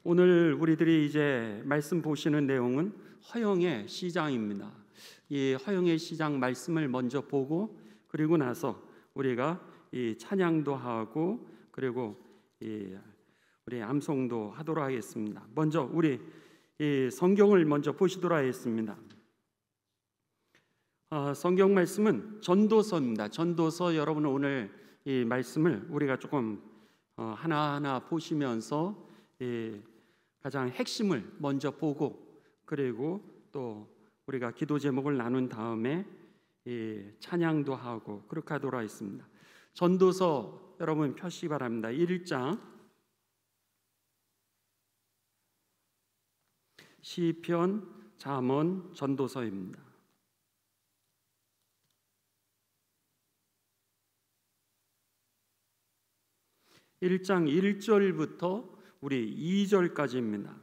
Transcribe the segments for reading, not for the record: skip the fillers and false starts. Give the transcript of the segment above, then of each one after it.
오늘 우리들이 이제 말씀 보시는 내용은 허영의 시장입니다. 이 허영의 시장 말씀을 먼저 보고 그리고 나서 우리가 이 찬양도 하고 그리고 우리 암송도 하도록 하겠습니다. 먼저 우리 이 성경을 먼저 보시도록 하겠습니다. 성경 말씀은 전도서입니다. 전도서 여러분 오늘 이 말씀을 우리가 조금 하나하나 보시면서 가장 핵심을 먼저 보고 그리고 또 우리가 기도 제목을 나눈 다음에 찬양도 하고 그렇게 하도록 하겠습니다. 전도서 여러분 펴시기 바랍니다. 1장 시편, 잠언, 전도서입니다. 1장 1절부터 우리 2절까지입니다.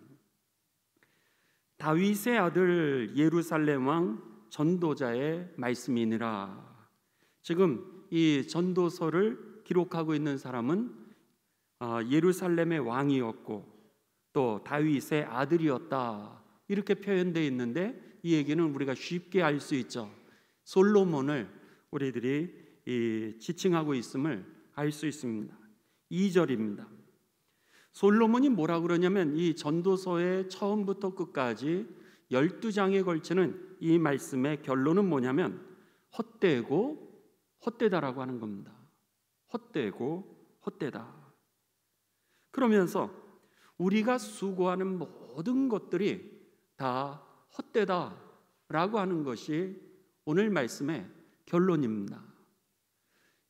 다윗의 아들 예루살렘 왕 전도자의 말씀이니라. 지금 이 전도서를 기록하고 있는 사람은 예루살렘의 왕이었고 또 다윗의 아들이었다 이렇게 표현되어 있는데 이 얘기는 우리가 쉽게 알 수 있죠. 솔로몬을 우리들이 지칭하고 있음을 알 수 있습니다. 2절입니다. 솔로몬이 뭐라 그러냐면 이 전도서의 처음부터 끝까지 12장에 걸치는 이 말씀의 결론은 뭐냐면 헛되고 헛되다라고 하는 겁니다. 헛되고 헛되다. 그러면서 우리가 수고하는 모든 것들이 다 헛되다라고 하는 것이 오늘 말씀의 결론입니다.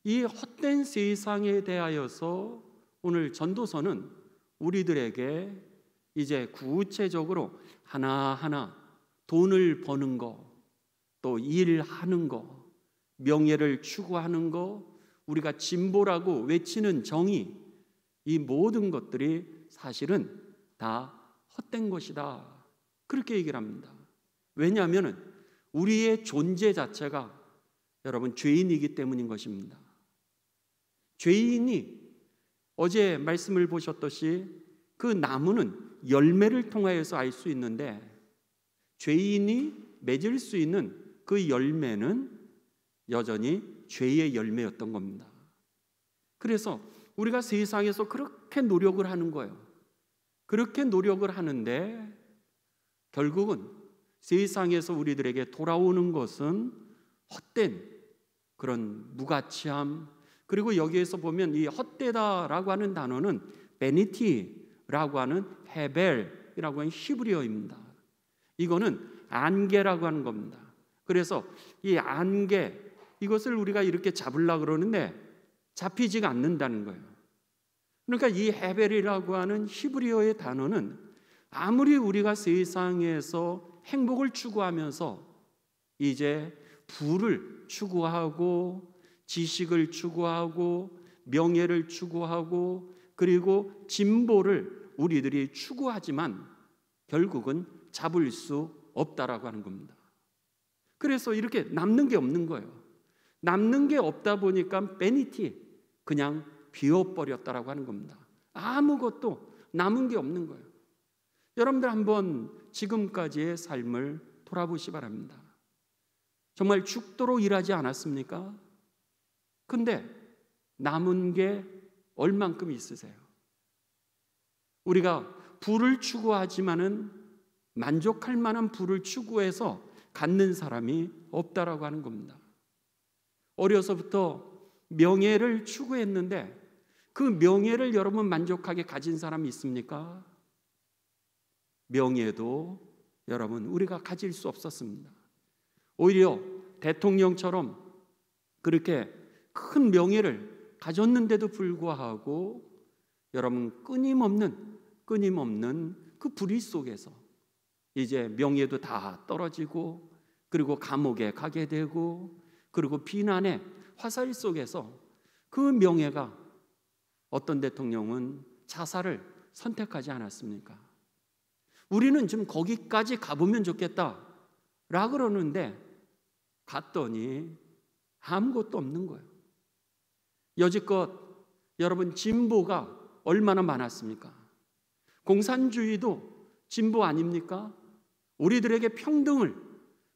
이 헛된 세상에 대하여서 오늘 전도서는 우리들에게 이제 구체적으로 하나하나 돈을 버는 거, 또 일하는 거, 명예를 추구하는 거, 우리가 진보라고 외치는 정의, 이 모든 것들이 사실은 다 헛된 것이다 그렇게 얘기를 합니다. 왜냐하면 우리의 존재 자체가 여러분 죄인이기 때문인 것입니다. 죄인이 어제 말씀을 보셨듯이 그 나무는 열매를 통하여서 알 수 있는데 죄인이 맺을 수 있는 그 열매는 여전히 죄의 열매였던 겁니다. 그래서 우리가 세상에서 그렇게 노력을 하는 거예요. 그렇게 노력을 하는데 결국은 세상에서 우리들에게 돌아오는 것은 헛된 그런 무가치함, 그리고 여기에서 보면 이 헛되다라고 하는 단어는 베니티라고 하는 헤벨이라고 하는 히브리어입니다. 이거는 안개라고 하는 겁니다. 그래서 이 안개 이것을 우리가 이렇게 잡으려고 그러는데 잡히지가 않는다는 거예요. 그러니까 이 헤벨이라고 하는 히브리어의 단어는 아무리 우리가 세상에서 행복을 추구하면서 이제 부를 추구하고 지식을 추구하고 명예를 추구하고 그리고 진보를 우리들이 추구하지만 결국은 잡을 수 없다라고 하는 겁니다. 그래서 이렇게 남는 게 없는 거예요. 남는 게 없다 보니까 베니티 그냥 비워버렸다라고 하는 겁니다. 아무것도 남은 게 없는 거예요. 여러분들 한번 지금까지의 삶을 돌아보시 바랍니다. 정말 죽도록 일하지 않았습니까? 근데 남은 게 얼만큼 있으세요? 우리가 부를 추구하지만은 만족할 만한 부를 추구해서 갖는 사람이 없다라고 하는 겁니다. 어려서부터 명예를 추구했는데 그 명예를 여러분 만족하게 가진 사람이 있습니까? 명예도 여러분 우리가 가질 수 없었습니다. 오히려 대통령처럼 그렇게 큰 명예를 가졌는데도 불구하고 여러분 끊임없는 그 불의 속에서 이제 명예도 다 떨어지고 그리고 감옥에 가게 되고 그리고 비난의 화살 속에서 그 명예가 어떤 대통령은 자살을 선택하지 않았습니까? 우리는 지금 거기까지 가보면 좋겠다 라 그러는데 갔더니 아무것도 없는 거예요. 여지껏 여러분 진보가 얼마나 많았습니까? 공산주의도 진보 아닙니까? 우리들에게 평등을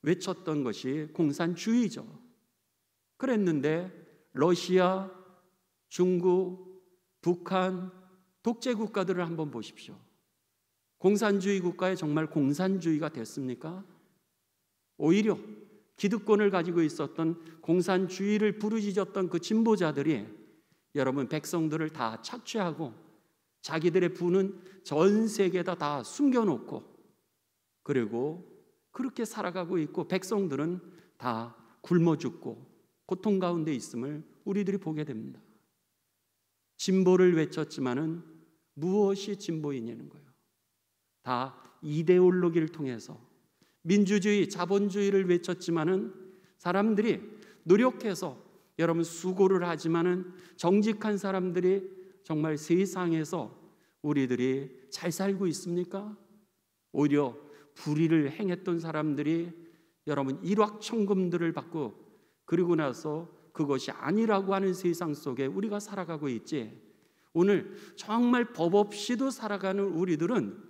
외쳤던 것이 공산주의죠. 그랬는데 러시아, 중국, 북한, 독재 국가들을 한번 보십시오. 공산주의 국가에 정말 공산주의가 됐습니까? 오히려 기득권을 가지고 있었던 공산주의를 부르짖었던 그 진보자들이 여러분 백성들을 다 착취하고 자기들의 부는 전 세계에다 다 숨겨놓고 그리고 그렇게 살아가고 있고 백성들은 다 굶어 죽고 고통 가운데 있음을 우리들이 보게 됩니다. 진보를 외쳤지만은 무엇이 진보이냐는 거예요. 다 이데올로기를 통해서 민주주의, 자본주의를 외쳤지만은 사람들이 노력해서 여러분 수고를 하지만은 정직한 사람들이 정말 세상에서 우리들이 잘 살고 있습니까? 오히려 불의를 행했던 사람들이 여러분 일확천금들을 받고 그리고 나서 그것이 아니라고 하는 세상 속에 우리가 살아가고 있지. 오늘 정말 법 없이도 살아가는 우리들은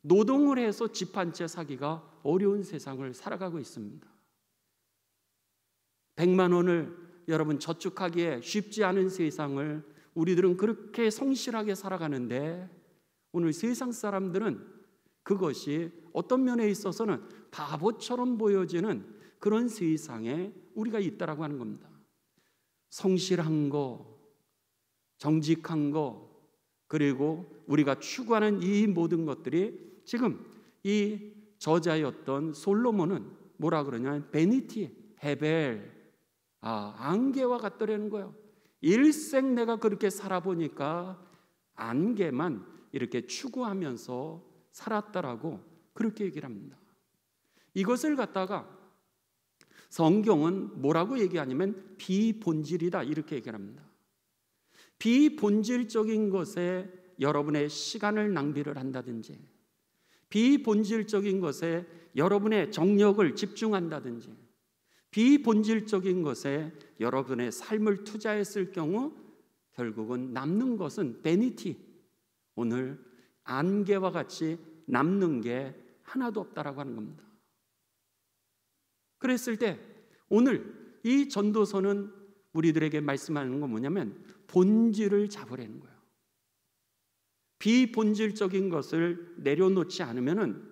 노동을 해서 집 한 채 사기가 어려운 세상을 살아가고 있습니다. 100만 원을 여러분 저축하기에 쉽지 않은 세상을 우리들은 그렇게 성실하게 살아가는데 오늘 세상 사람들은 그것이 어떤 면에 있어서는 바보처럼 보여지는 그런 세상에 우리가 있다라고 하는 겁니다. 성실한 거, 정직한 거, 그리고 우리가 추구하는 이 모든 것들이 지금 이 저자였던 솔로몬은 뭐라 그러냐면 베니티, 헤벨, 안개와 같더라는 거예요. 일생 내가 그렇게 살아보니까 안개만 이렇게 추구하면서 살았다라고 그렇게 얘기를 합니다. 이것을 갖다가 성경은 뭐라고 얘기하냐면 비본질이다 이렇게 얘기를 합니다. 비본질적인 것에 여러분의 시간을 낭비를 한다든지 비본질적인 것에 여러분의 정력을 집중한다든지 비본질적인 것에 여러분의 삶을 투자했을 경우 결국은 남는 것은 베니티, 오늘 안개와 같이 남는 게 하나도 없다라고 하는 겁니다. 그랬을 때 오늘 이 전도서는 우리들에게 말씀하는 건 뭐냐면 본질을 잡으라는 거예요. 비본질적인 것을 내려놓지 않으면은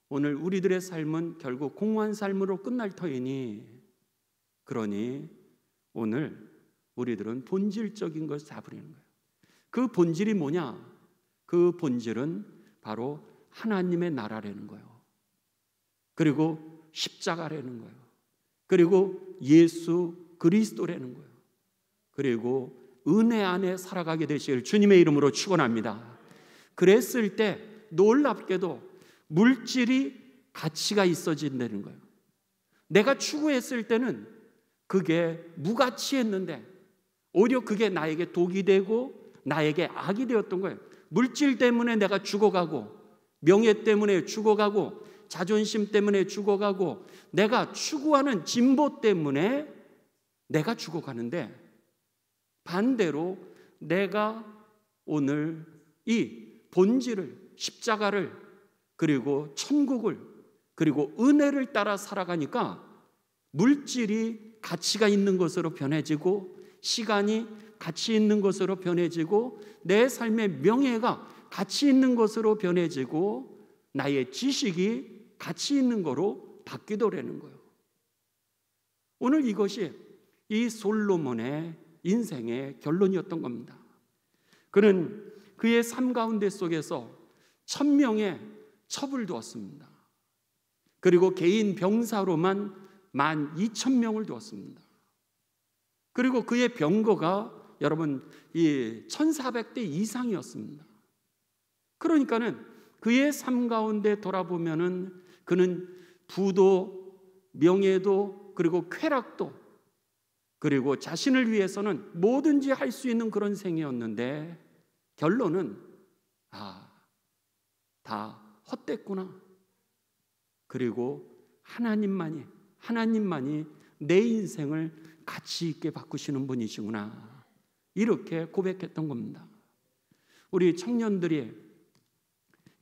오늘 우리들의 삶은 결국 공허한 삶으로 끝날 터이니 그러니 오늘 우리들은 본질적인 것을 잡으려는 거예요. 그 본질이 뭐냐? 그 본질은 바로 하나님의 나라라는 거예요. 그리고 십자가라는 거예요. 그리고 예수 그리스도라는 거예요. 그리고 은혜 안에 살아가게 되시길 주님의 이름으로 축원합니다. 그랬을 때 놀랍게도 물질이 가치가 있어진다는 거예요. 내가 추구했을 때는 그게 무가치했는데 오히려 그게 나에게 독이 되고 나에게 악이 되었던 거예요. 물질 때문에 내가 죽어가고 명예 때문에 죽어가고 자존심 때문에 죽어가고 내가 추구하는 진보 때문에 내가 죽어가는데 반대로 내가 오늘 이 본질을 십자가를 그리고 천국을 그리고 은혜를 따라 살아가니까 물질이 가치가 있는 것으로 변해지고 시간이 가치 있는 것으로 변해지고 내 삶의 명예가 가치 있는 것으로 변해지고 나의 지식이 가치 있는 거로 바뀌더라는 거예요. 오늘 이것이 이 솔로몬의 인생의 결론이었던 겁니다. 그는 그의 삶 가운데 속에서 1000명의 첩을 두었습니다. 그리고 개인 병사로만 12,000명을 두었습니다. 그리고 그의 병거가 여러분 이 1400대 이상이었습니다. 그러니까는 그의 삶 가운데 돌아보면은 그는 부도 명예도 그리고 쾌락도 그리고 자신을 위해서는 뭐든지 할 수 있는 그런 생이었는데 결론은 다 헛됐구나. 그리고 하나님만이 내 인생을 가치 있게 바꾸시는 분이시구나. 이렇게 고백했던 겁니다. 우리 청년들이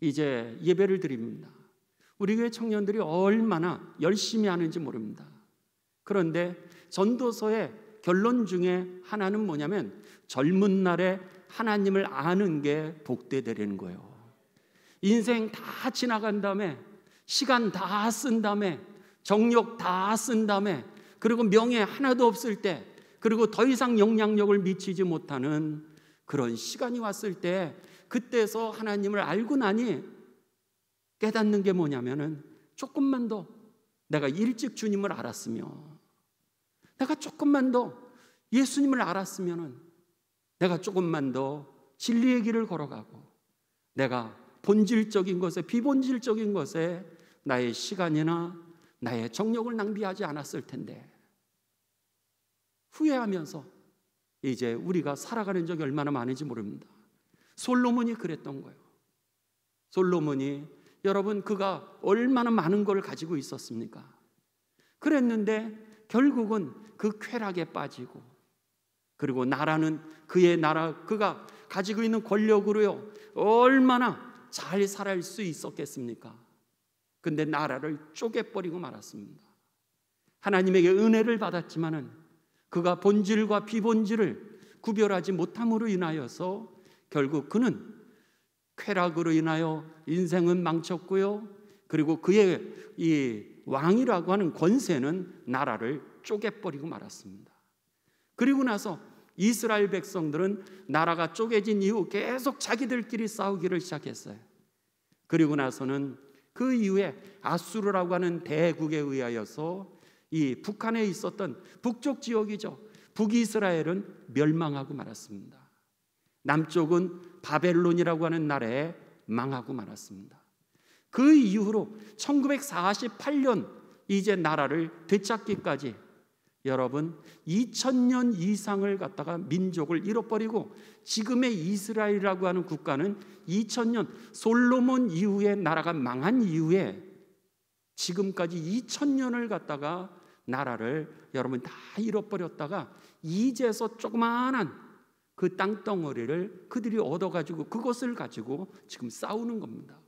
이제 예배를 드립니다. 우리 교회 청년들이 얼마나 열심히 하는지 모릅니다. 그런데 전도서의 결론 중에 하나는 뭐냐면 젊은 날에 하나님을 아는 게 복되되는 거예요. 인생 다 지나간 다음에 시간 다 쓴 다음에 정력 다 쓴 다음에 그리고 명예 하나도 없을 때 그리고 더 이상 영향력을 미치지 못하는 그런 시간이 왔을 때 그때서 하나님을 알고 나니 깨닫는 게 뭐냐면은 조금만 더 내가 일찍 주님을 알았으면, 내가 조금만 더 예수님을 알았으면은, 내가 조금만 더 진리의 길을 걸어가고 내가 본질적인 것에 비본질적인 것에 나의 시간이나 나의 정력을 낭비하지 않았을 텐데 후회하면서 이제 우리가 살아가는 적이 얼마나 많은지 모릅니다. 솔로몬이 그랬던 거예요. 솔로몬이 여러분 그가 얼마나 많은 걸 가지고 있었습니까? 그랬는데 결국은 그 쾌락에 빠지고 그리고 나라는 그의 나라 그가 가지고 있는 권력으로요 얼마나 잘 살 수 있었겠습니까? 근데 나라를 쪼개버리고 말았습니다. 하나님에게 은혜를 받았지만은 그가 본질과 비본질을 구별하지 못함으로 인하여서 결국 그는 쾌락으로 인하여 인생은 망쳤고요. 그리고 그의 이 왕이라고 하는 권세는 나라를 쪼개버리고 말았습니다. 그리고 나서 이스라엘 백성들은 나라가 쪼개진 이후 계속 자기들끼리 싸우기를 시작했어요. 그리고 나서는 그 이후에 아수르라고 하는 대국에 의하여서 이 북한에 있었던 북쪽 지역이죠. 북이스라엘은 멸망하고 말았습니다. 남쪽은 바벨론이라고 하는 나라에 망하고 말았습니다. 그 이후로 1948년 이제 나라를 되찾기까지 여러분 2000년 이상을 갖다가 민족을 잃어버리고 지금의 이스라엘이라고 하는 국가는 2000년 솔로몬 이후에 나라가 망한 이후에 지금까지 2000년을 갖다가 나라를 여러분 다 잃어버렸다가 이제서 조그마한 그 땅덩어리를 그들이 얻어가지고 그것을 가지고 지금 싸우는 겁니다.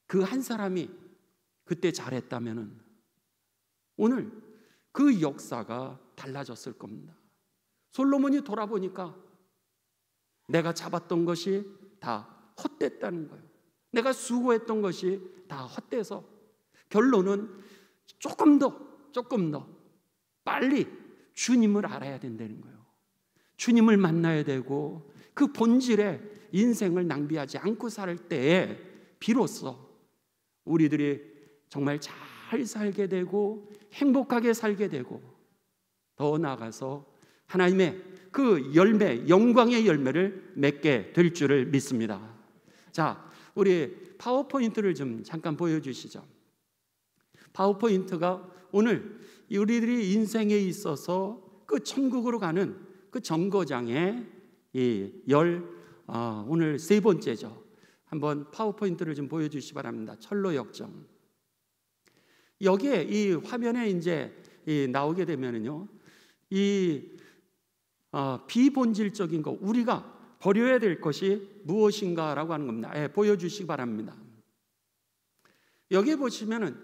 그 한 사람이 그때 잘했다면은 오늘 그 역사가 달라졌을 겁니다. 솔로몬이 돌아보니까 내가 잡았던 것이 다 헛됐다는 거예요. 내가 수고했던 것이 다 헛돼서 결론은 조금 더 빨리 주님을 알아야 된다는 거예요. 주님을 만나야 되고 그 본질의 인생을 낭비하지 않고 살 때에 비로소 우리들이 정말 잘 살게 되고 행복하게 살게 되고 더 나아가서 하나님의 그 열매, 영광의 열매를 맺게 될 줄을 믿습니다. 자, 우리 파워포인트를 좀 잠깐 보여주시죠. 파워포인트가 오늘 우리들이 인생에 있어서 그 천국으로 가는 그 정거장의 오늘 세 번째죠. 한번 파워포인트를 좀 보여주시기 바랍니다. 철로 역정. 여기에 이 화면에 이제 나오게 되면은요, 비본질적인 거 우리가 버려야 될 것이 무엇인가라고 하는 겁니다. 보여주시기 바랍니다. 여기 보시면은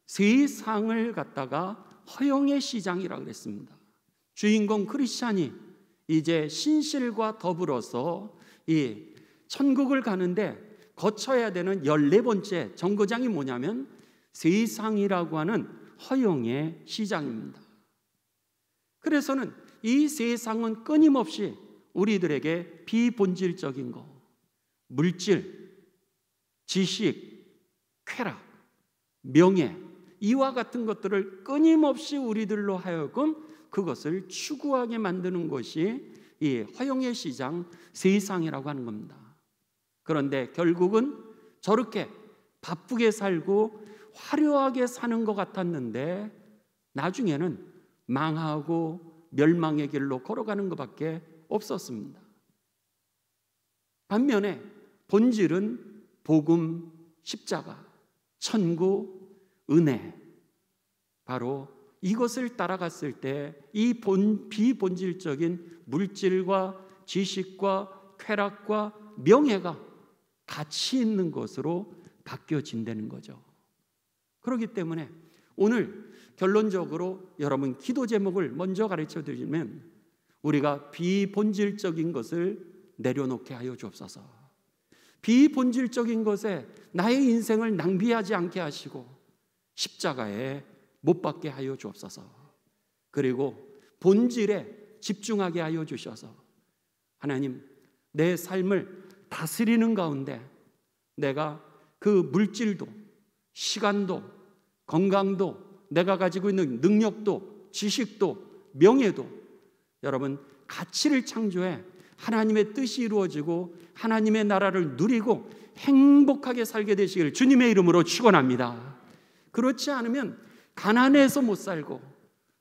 세상을 갖다가 허영의 시장이라고 그랬습니다. 주인공 크리스찬이 이제 신실과 더불어서 이 천국을 가는데 거쳐야 되는 14번째 정거장이 뭐냐면 세상이라고 하는 허영의 시장입니다. 그래서는 이 세상은 끊임없이 우리들에게 비본질적인 거, 물질, 지식, 쾌락, 명예 이와 같은 것들을 끊임없이 우리들로 하여금 그것을 추구하게 만드는 것이 이 허영의 시장 세상이라고 하는 겁니다. 그런데 결국은 저렇게 바쁘게 살고 화려하게 사는 것 같았는데 나중에는 망하고 멸망의 길로 걸어가는 것밖에 없었습니다. 반면에 본질은 복음, 십자가, 천국, 은혜, 바로 이것을 따라갔을 때 이 비본질적인 물질과 지식과 쾌락과 명예가 가치 있는 것으로 바뀌어진다는 거죠. 그렇기 때문에 오늘 결론적으로 여러분 기도 제목을 먼저 가르쳐 드리면 우리가 비본질적인 것을 내려놓게 하여 주옵소서. 비본질적인 것에 나의 인생을 낭비하지 않게 하시고 십자가에 못 박게 하여 주옵소서. 그리고 본질에 집중하게 하여 주셔서 하나님, 내 삶을 다스리는 가운데 내가 그 물질도, 시간도, 건강도, 내가 가지고 있는 능력도, 지식도, 명예도 여러분 가치를 창조해 하나님의 뜻이 이루어지고 하나님의 나라를 누리고 행복하게 살게 되시기를 주님의 이름으로 축원합니다. 그렇지 않으면 가난해서 못 살고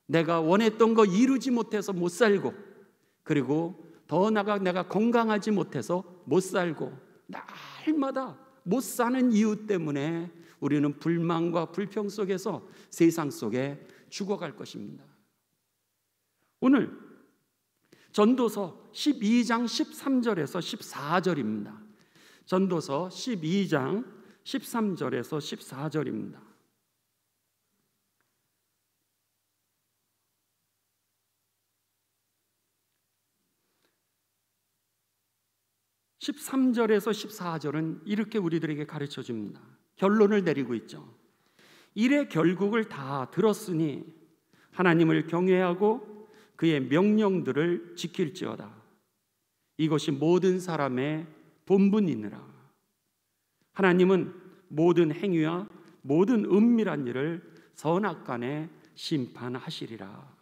내가 원했던 거 이루지 못해서 못 살고 그리고 더 나아가 내가 건강하지 못해서 못 살고 날마다 못 사는 이유 때문에 우리는 불만과 불평 속에서 세상 속에 죽어갈 것입니다. 오늘 전도서 12장 13절에서 14절입니다. 전도서 12장 13절에서 14절입니다. 13절에서 14절은 이렇게 우리들에게 가르쳐 줍니다. 결론을 내리고 있죠. 일의 결국을 다 들었으니 하나님을 경외하고 그의 명령들을 지킬지어다. 이것이 모든 사람의 본분이니라. 하나님은 모든 행위와 모든 은밀한 일을 선악간에 심판하시리라.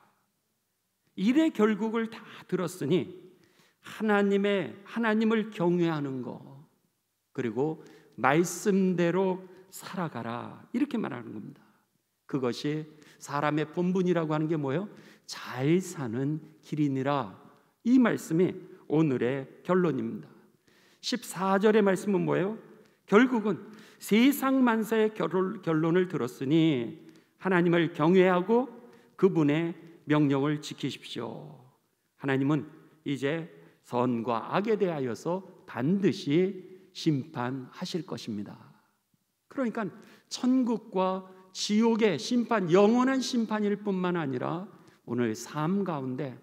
일의 결국을 다 들었으니 하나님을 경외하는 것, 그리고 말씀대로 살아가라, 이렇게 말하는 겁니다. 그것이 사람의 본분이라고 하는 게 뭐예요? 잘 사는 길이니라. 이 말씀이 오늘의 결론입니다. 14절의 말씀은 뭐예요? 결국은 세상 만사의 결론을 들었으니 하나님을 경외하고 그분의 명령을 지키십시오. 하나님은 이제 선과 악에 대하여서 반드시 심판하실 것입니다. 그러니까 천국과 지옥의 심판, 영원한 심판일 뿐만 아니라 오늘 삶 가운데도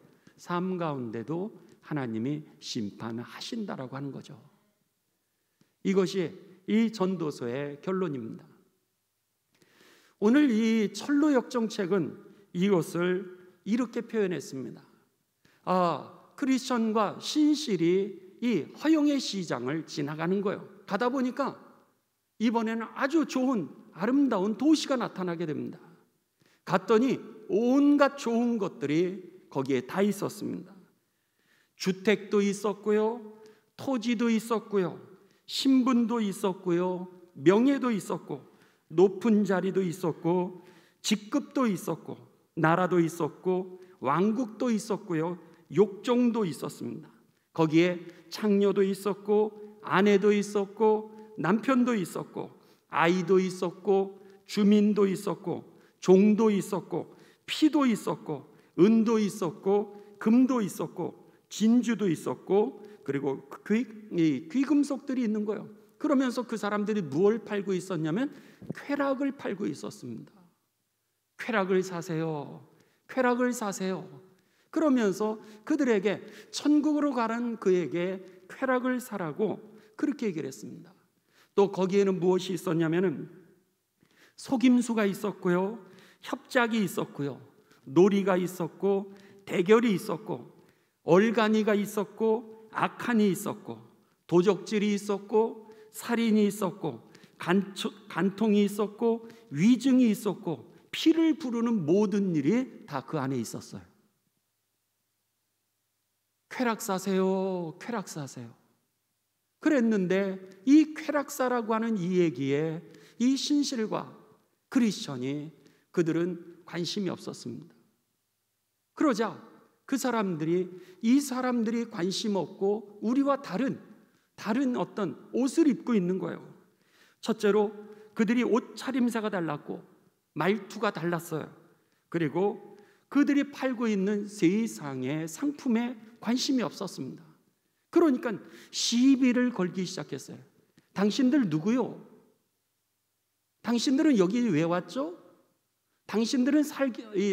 하나님이 심판하신다라고 하는 거죠. 이것이 이 전도서의 결론입니다. 오늘 이 철로역정책은 이것을 이렇게 표현했습니다. 크리스천과 신실이 이 허영의 시장을 지나가는 거예요. 가다 보니까 이번에는 아주 좋은 아름다운 도시가 나타나게 됩니다. 갔더니 온갖 좋은 것들이 거기에 다 있었습니다. 주택도 있었고요, 토지도 있었고요, 신분도 있었고요, 명예도 있었고, 높은 자리도 있었고, 직급도 있었고, 나라도 있었고, 왕국도 있었고요, 욕정도 있었습니다. 거기에 창녀도 있었고, 아내도 있었고, 남편도 있었고, 아이도 있었고, 주민도 있었고, 종도 있었고, 피도 있었고, 은도 있었고, 금도 있었고, 진주도 있었고, 그리고 귀금속들이 있는 거예요. 그러면서 그 사람들이 무엇을 팔고 있었냐면 쾌락을 팔고 있었습니다. 쾌락을 사세요, 쾌락을 사세요. 그러면서 그들에게 천국으로 가는 그에게 쾌락을 사라고 그렇게 얘기를 했습니다. 또 거기에는 무엇이 있었냐면은 속임수가 있었고요, 협작이 있었고요, 놀이가 있었고, 대결이 있었고, 얼간이가 있었고, 악한이 있었고, 도적질이 있었고, 살인이 있었고, 간통이 있었고, 위증이 있었고, 피를 부르는 모든 일이 다 그 안에 있었어요. 쾌락 사세요, 쾌락 사세요. 그랬는데 이 쾌락사라고 하는 이 얘기에 이 신실과 크리스천이 그들은 관심이 없었습니다. 그러자 그 사람들이, 이 사람들이 관심 없고 우리와 다른 어떤 옷을 입고 있는 거예요. 첫째로 그들이 옷 차림새가 달랐고 말투가 달랐어요. 그리고 그들이 팔고 있는 세상의 상품에 관심이 없었습니다. 그러니까 시비를 걸기 시작했어요. 당신들 누구요? 당신들은 여기 왜 왔죠? 당신들은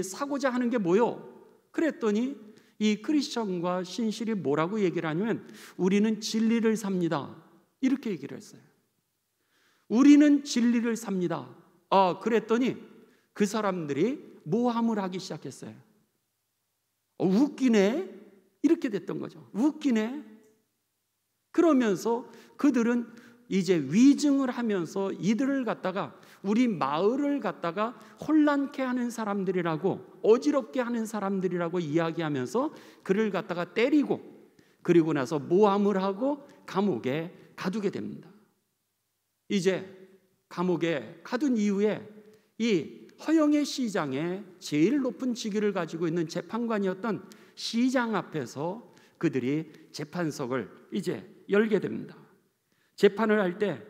사고자 하는 게 뭐요? 그랬더니 이 크리스천과 신실이 뭐라고 얘기를 하냐면 우리는 진리를 삽니다. 이렇게 얘기를 했어요. 우리는 진리를 삽니다. 그랬더니 그 사람들이 모함을 하기 시작했어요. 웃기네? 이렇게 됐던 거죠. 웃기네? 그러면서 그들은 이제 위증을 하면서 이들을 갖다가 우리 마을을 갖다가 혼란케 하는 사람들이라고, 어지럽게 하는 사람들이라고 이야기하면서 그를 갖다가 때리고, 그리고 나서 모함을 하고 감옥에 가두게 됩니다. 이제 감옥에 가둔 이후에 이 허영의 시장에 제일 높은 직위를 가지고 있는 재판관이었던 시장 앞에서 그들이 재판석을 이제 열게 됩니다. 재판을 할 때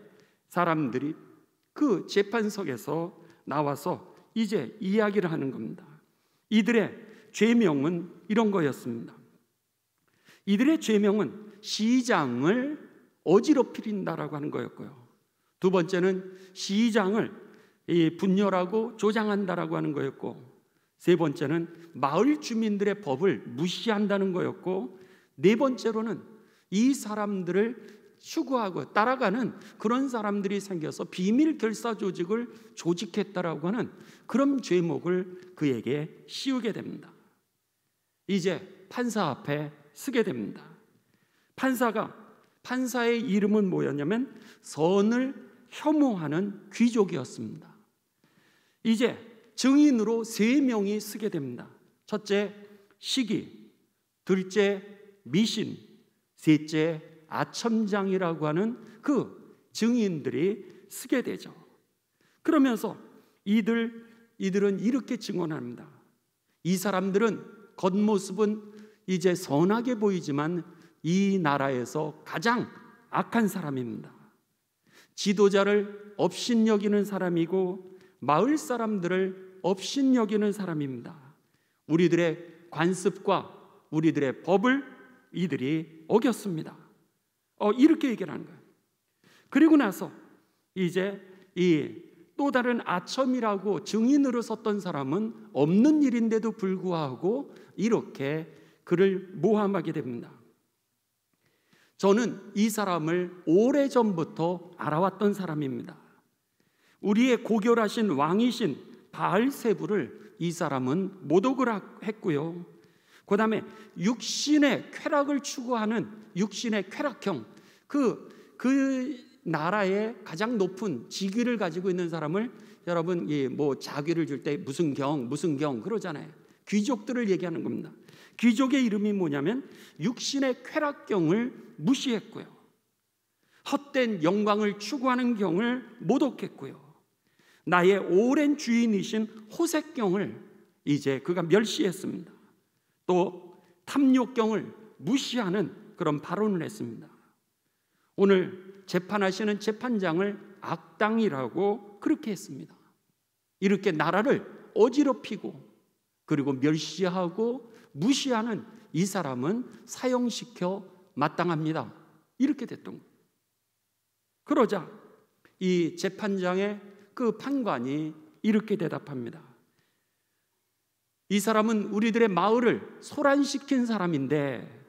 사람들이 그 재판석에서 나와서 이제 이야기를 하는 겁니다. 이들의 죄명은 이런 거였습니다. 이들의 죄명은 시장을 어지럽힌다라고 하는 거였고요. 두 번째는 시장을 분열하고 조장한다라고 하는 거였고, 세 번째는 마을 주민들의 법을 무시한다는 거였고, 네 번째로는 이 사람들을 추구하고 따라가는 그런 사람들이 생겨서 비밀 결사 조직을 조직했다라고 하는 그런 죄목을 그에게 씌우게 됩니다. 이제 판사 앞에 서게 됩니다. 판사의 이름은 뭐였냐면 선을 혐오하는 귀족이었습니다. 이제 증인으로 3명이 서게 됩니다. 첫째 시기, 둘째 미신, 셋째 아첨장이라고 하는 그 증인들이 서게 되죠. 그러면서 이들은 이렇게 증언합니다. 이 사람들은 겉모습은 이제 선하게 보이지만 이 나라에서 가장 악한 사람입니다. 지도자를 업신여기는 사람이고 마을 사람들을 업신여기는 사람입니다. 우리들의 관습과 우리들의 법을 이들이 어겼습니다. 이렇게 얘기를 하는 거예요. 그리고 나서 이제 이 또 다른 아첨이라고 증인으로 섰던 사람은 없는 일인데도 불구하고 이렇게 그를 모함하게 됩니다. 저는 이 사람을 오래전부터 알아왔던 사람입니다. 우리의 고결하신 왕이신 바알세부를 이 사람은 모독을 했고요. 그 다음에 육신의 쾌락을 추구하는 육신의 쾌락형, 그 나라의 가장 높은 직위를 가지고 있는 사람을 여러분 뭐 자귀를 줄 때 무슨 경 그러잖아요. 귀족들을 얘기하는 겁니다. 귀족의 이름이 뭐냐면 육신의 쾌락경을 무시했고요. 헛된 영광을 추구하는 경을 모독했고요. 나의 오랜 주인이신 호색경을 이제 그가 멸시했습니다. 또 탐욕경을 무시하는 그런 발언을 했습니다. 오늘 재판하시는 재판장을 악당이라고 그렇게 했습니다. 이렇게 나라를 어지럽히고 그리고 멸시하고 무시하는 이 사람은 사형시켜 마땅합니다. 이렇게 됐던 거예요. 그러자 이 재판장의 그 판관이 이렇게 대답합니다. 이 사람은 우리들의 마을을 소란시킨 사람인데,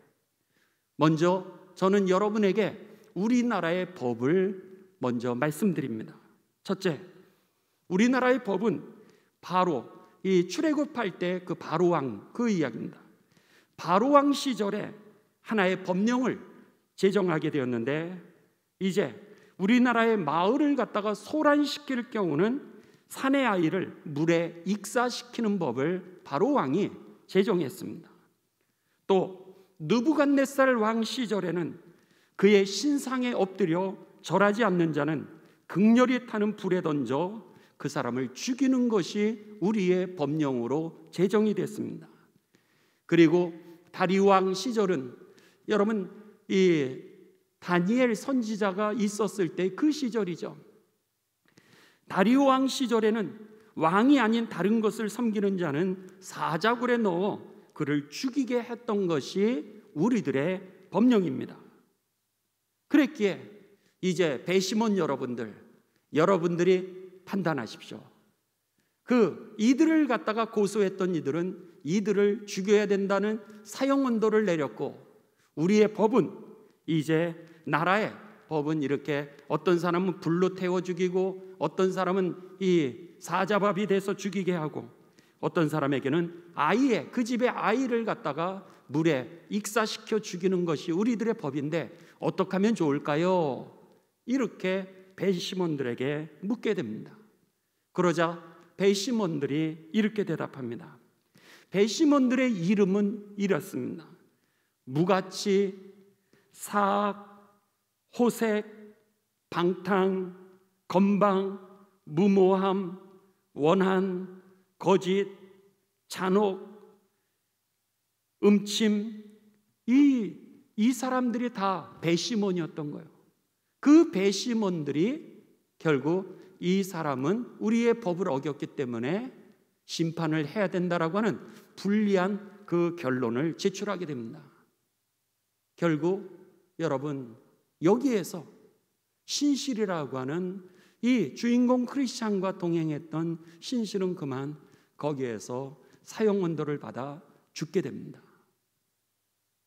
먼저 저는 여러분에게 우리나라의 법을 먼저 말씀드립니다. 첫째, 우리나라의 법은 바로 이 출애굽할 때 그 바로왕 그 이야기입니다. 바로왕 시절에 하나의 법령을 제정하게 되었는데, 이제 우리나라의 마을을 갖다가 소란시킬 경우는 사내 아이를 물에 익사시키는 법을 바로왕이 제정했습니다. 또 느부갓네살 왕 시절에는 그의 신상에 엎드려 절하지 않는 자는 극렬히 타는 불에 던져 그 사람을 죽이는 것이 우리의 법령으로 제정이 됐습니다. 그리고 다리우 왕 시절은 여러분 이 다니엘 선지자가 있었을 때 그 시절이죠. 다리우 왕 시절에는 왕이 아닌 다른 것을 섬기는 자는 사자굴에 넣어 그를 죽이게 했던 것이 우리들의 법령입니다. 그랬기에 이제 배심원 여러분들이 판단하십시오. 이들을 갖다가 고소했던 이들을 죽여야 된다는 사형 언도를 내렸고, 우리의 법은 이제 나라의 법은 이렇게 어떤 사람은 불로 태워 죽이고, 어떤 사람은 이 사자밥이 돼서 죽이게 하고, 어떤 사람에게는 그 집의 아이를 갖다가 물에 익사시켜 죽이는 것이 우리들의 법인데 어떻게 하면 좋을까요? 이렇게 배심원들에게 묻게 됩니다. 그러자 배심원들이 이렇게 대답합니다. 배심원들의 이름은 이렇습니다. 무가치, 사악, 호색, 방탕, 건방, 무모함, 원한, 거짓, 잔혹, 음침, 이 사람들이 다 배심원이었던 거예요. 그 배심원들이 결국 이 사람은 우리의 법을 어겼기 때문에 심판을 해야 된다라고 하는 불리한 그 결론을 제출하게 됩니다. 결국 여러분, 여기에서 신실이라고 하는 이 주인공 크리스찬과 동행했던 신실은 그만 거기에서 사형 언도를 받아 죽게 됩니다.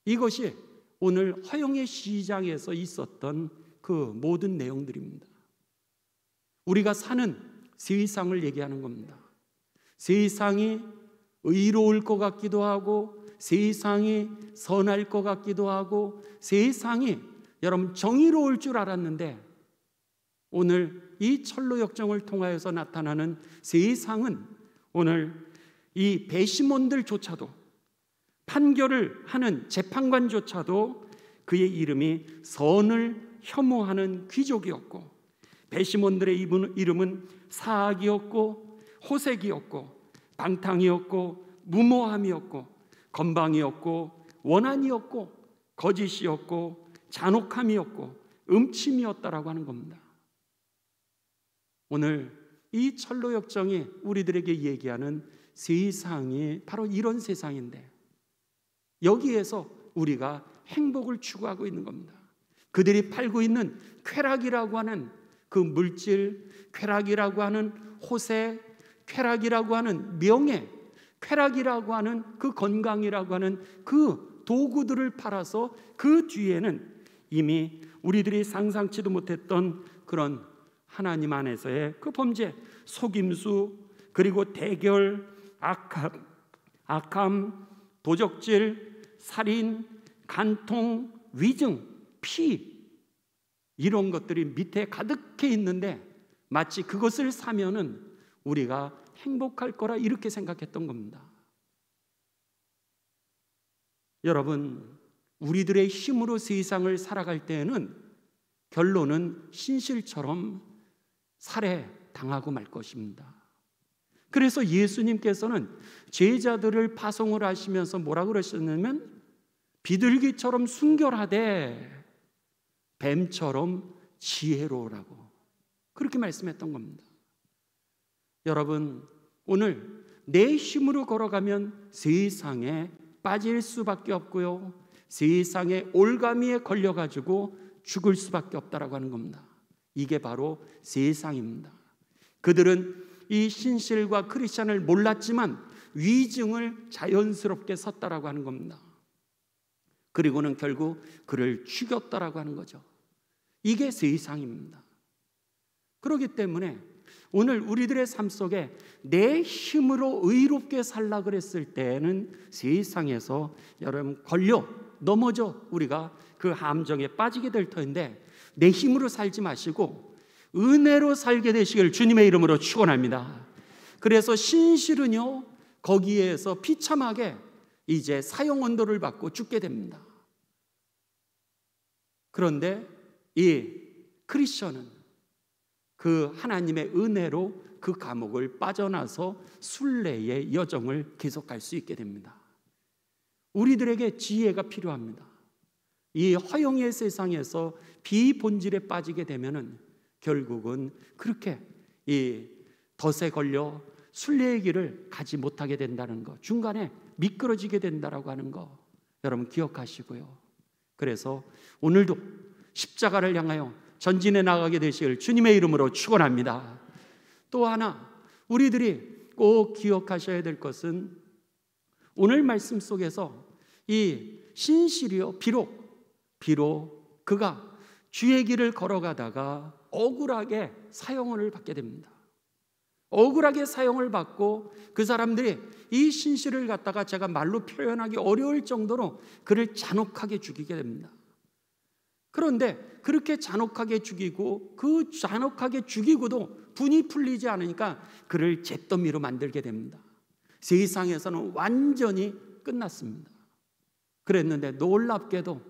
이것이 오늘 허영의 시장에서 있었던 그 모든 내용들입니다. 우리가 사는 세상을 얘기하는 겁니다. 세상이 의로울 것 같기도 하고, 세상이 선할 것 같기도 하고, 세상이 여러분 정의로울 줄 알았는데, 오늘 이 철로 역정을 통하여서 나타나는 세상은 오늘 이 배심원들조차도, 판결을 하는 재판관조차도 그의 이름이 선을 혐오하는 귀족이었고, 배심원들의 이름은 사악이었고, 호색이었고, 방탕이었고, 무모함이었고, 건방이었고, 원한이었고, 거짓이었고, 잔혹함이었고, 음침이었다라고 하는 겁니다. 오늘 이 철로 역정이 우리들에게 얘기하는 세상이 바로 이런 세상인데, 여기에서 우리가 행복을 추구하고 있는 겁니다. 그들이 팔고 있는 쾌락이라고 하는 그 물질, 쾌락이라고 하는 호색, 쾌락이라고 하는 명예, 쾌락이라고 하는 그 건강이라고 하는 그 도구들을 팔아서 그 뒤에는 이미 우리들이 상상치도 못했던 그런 하나님 안에서의 그 범죄, 속임수, 그리고 대결, 악함, 도적질, 살인, 간통, 위증, 피, 이런 것들이 밑에 가득해 있는데 마치 그것을 사면은 우리가 행복할 거라 이렇게 생각했던 겁니다. 여러분, 우리들의 힘으로 세상을 살아갈 때에는 결론은 신실처럼 살해당하고 말 것입니다. 그래서 예수님께서는 제자들을 파송을 하시면서 뭐라 그러셨냐면, 비둘기처럼 순결하되 뱀처럼 지혜로우라고 그렇게 말씀했던 겁니다. 여러분, 오늘 내 힘으로 걸어가면 세상에 빠질 수밖에 없고요, 세상의 올가미에 걸려가지고 죽을 수밖에 없다라고 하는 겁니다. 이게 바로 세상입니다. 그들은 이 신실과 크리스찬을 몰랐지만 위증을 자연스럽게 섰다라고 하는 겁니다. 그리고는 결국 그를 죽였다라고 하는 거죠. 이게 세상입니다. 그렇기 때문에 오늘 우리들의 삶 속에 내 힘으로 의롭게 살라 그랬을 때는 세상에서 여러분 걸려 넘어져 우리가 그 함정에 빠지게 될 터인데, 내 힘으로 살지 마시고 은혜로 살게 되시길 주님의 이름으로 축원합니다. 그래서 신실은요, 거기에서 비참하게 이제 사형 언도를 받고 죽게 됩니다. 그런데 이 크리스천은 그 하나님의 은혜로 그 감옥을 빠져나서 순례의 여정을 계속할 수 있게 됩니다. 우리들에게 지혜가 필요합니다. 이 허영의 세상에서 비본질에 빠지게 되면은 결국은 그렇게 이 덫에 걸려 순례의 길을 가지 못하게 된다는 것, 중간에 미끄러지게 된다라고 하는 거 여러분 기억하시고요. 그래서 오늘도 십자가를 향하여 전진해 나가게 되시길 주님의 이름으로 축원합니다. 또 하나 우리들이 꼭 기억하셔야 될 것은 오늘 말씀 속에서 이 신실이요, 비록 그가 주의 길을 걸어가다가 억울하게 사형을 받게 됩니다. 억울하게 사형을 받고 그 사람들이 이 신실을 갖다가 제가 말로 표현하기 어려울 정도로 그를 잔혹하게 죽이게 됩니다. 그런데 그렇게 잔혹하게 죽이고 그 잔혹하게 죽이고도 분이 풀리지 않으니까 그를 잿더미로 만들게 됩니다. 세상에서는 완전히 끝났습니다. 그랬는데 놀랍게도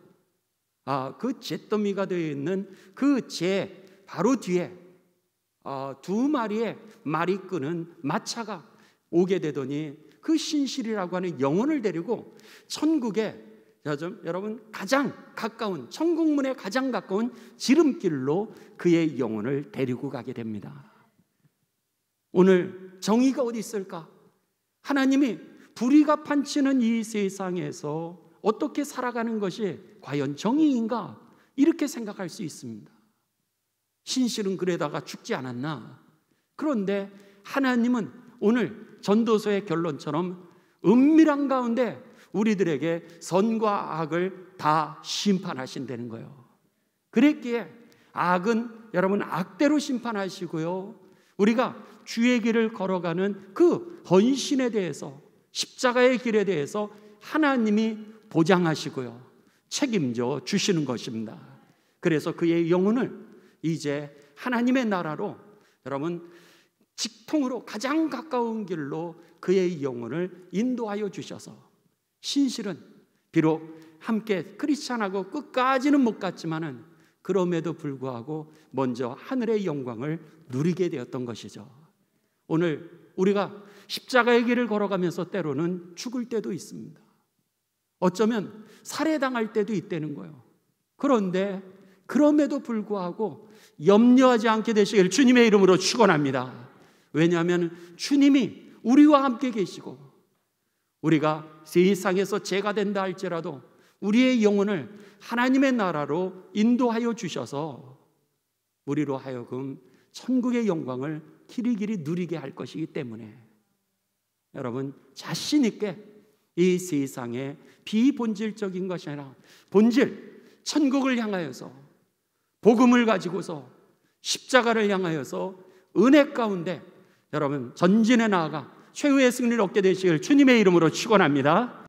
그 잿더미가 되어 있는 그 재 바로 뒤에 두 마리의 말이 끄는 마차가 오게 되더니 그 신실이라고 하는 영혼을 데리고 천국에 여러분 가장 가까운 천국문에 가장 가까운 지름길로 그의 영혼을 데리고 가게 됩니다. 오늘 정의가 어디 있을까? 하나님이 불의가 판치는 이 세상에서 어떻게 살아가는 것이 과연 정의인가? 이렇게 생각할 수 있습니다. 신실은 그러다가 죽지 않았나? 그런데 하나님은 오늘 전도서의 결론처럼 은밀한 가운데 우리들에게 선과 악을 다 심판하신다는 거예요. 그랬기에 악은 여러분 악대로 심판하시고요, 우리가 주의 길을 걸어가는 그 헌신에 대해서, 십자가의 길에 대해서 하나님이 보장하시고요, 책임져 주시는 것입니다. 그래서 그의 영혼을 이제 하나님의 나라로, 여러분 직통으로 가장 가까운 길로 그의 영혼을 인도하여 주셔서, 신실은 비록 함께 크리스찬하고 끝까지는 못 갔지만은 그럼에도 불구하고 먼저 하늘의 영광을 누리게 되었던 것이죠. 오늘 우리가 십자가의 길을 걸어가면서 때로는 죽을 때도 있습니다. 어쩌면 살해당할 때도 있다는 거예요. 그런데 그럼에도 불구하고 염려하지 않게 되시길 주님의 이름으로 축원합니다. 왜냐하면 주님이 우리와 함께 계시고, 우리가 세상에서 죄가 된다 할지라도 우리의 영혼을 하나님의 나라로 인도하여 주셔서 우리로 하여금 천국의 영광을 길이길이 누리게 할 것이기 때문에 여러분 자신 있게 이 세상의 비본질적인 것이 아니라 본질, 천국을 향하여서, 복음을 가지고서, 십자가를 향하여서 은혜 가운데 여러분 전진해 나아가 최후의 승리를 얻게 되시길 주님의 이름으로 축원합니다.